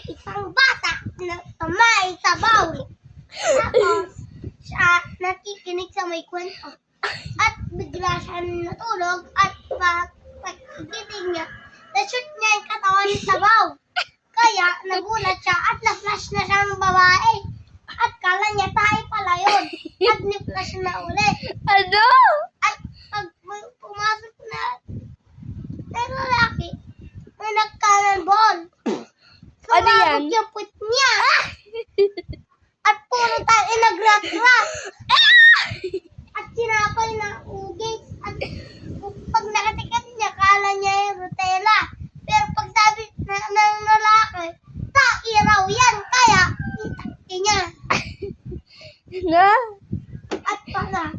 isang bata na may sabaw. Tapos, siya nakikinig sa may kwento. At bigla siya natulog at pagkikinig niya, na-shoot niya yung katawan ng sabaw. Kaya nagulat siya at na-flash na siyang babae. At kala niya tayo pala yun. At ni-flash na ulit. Ano? At pag pumasok na lalaki, may nagkananbol. Ano yan? Sumabog yung put niya. At puro tayo nagrat-rat. At sinapay na ugis. At pag nakatikat niya, kala niya yung rutela. Pero pag sabi ng lalaki, tae raw yan. Kaya, itaki niya. Na? At pala,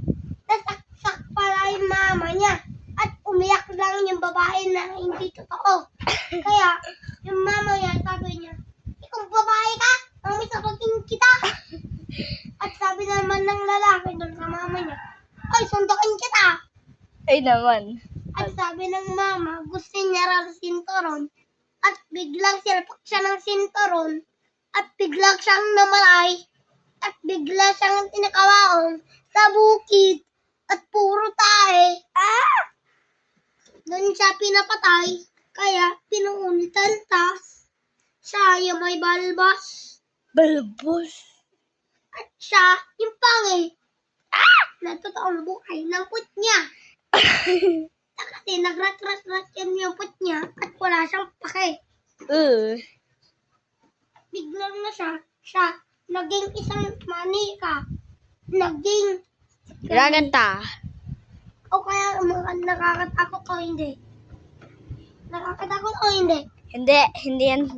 nasaksak pala yung mama niya. At umiyak lang yung babae na hindi totoo. Kaya, yung mama niya, sabi niya, ikaw babae ka? Mamisapagin kita. At sabi naman ng lalaki doon sa mama niya, ay, sundokin kita. Ay naman. At sabi ng mama, gusto niya raw sinturon. At biglang silpak siya ng sinturon. At biglang siyang namalay. At bigla siyang tinakawaon sa bukid. At puro tae. Doon siya pinapatay. Kaya pinuunitan tas. Siya yung may balbas. Balbos. At siya yung pangit. Na totoong buhay ng put niya. Kasi nagrat-rat-rat yan yung put niya at wala siyang pake. Biglang na siya naging isang manika. Naging Raganta. o kaya nakakatakot o hindi. Nakakatakot o hindi. Hindi yan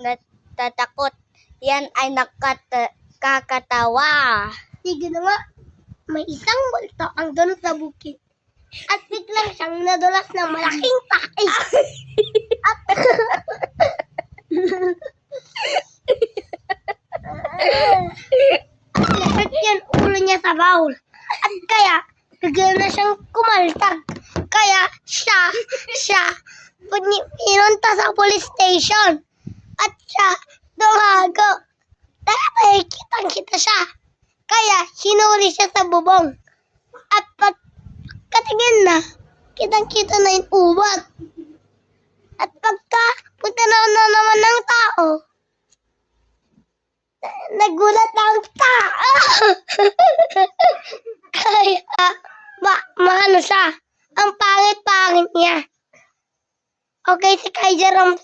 natatakot. Yan ay nakakatawa. Sige na nga, may isang multo ang doon sa bukid. At biglang siyang nadulas ng malaking tae. At lahat yan ulo niya sa baul. At kaya, bigla na siyang kumaltag. Kaya siya, pinunta sa police station. At siya, dumago. Dahil kitang-kita siya. Kaya, hinuli siya sa bubong. At pagkatingin na, kitang-kita na yung ubat. At pagka punta na naman ng tao, nagulat ang tao. Kaya, maano siya. Ang pangit-pangit niya. Okay, si Kay Jerome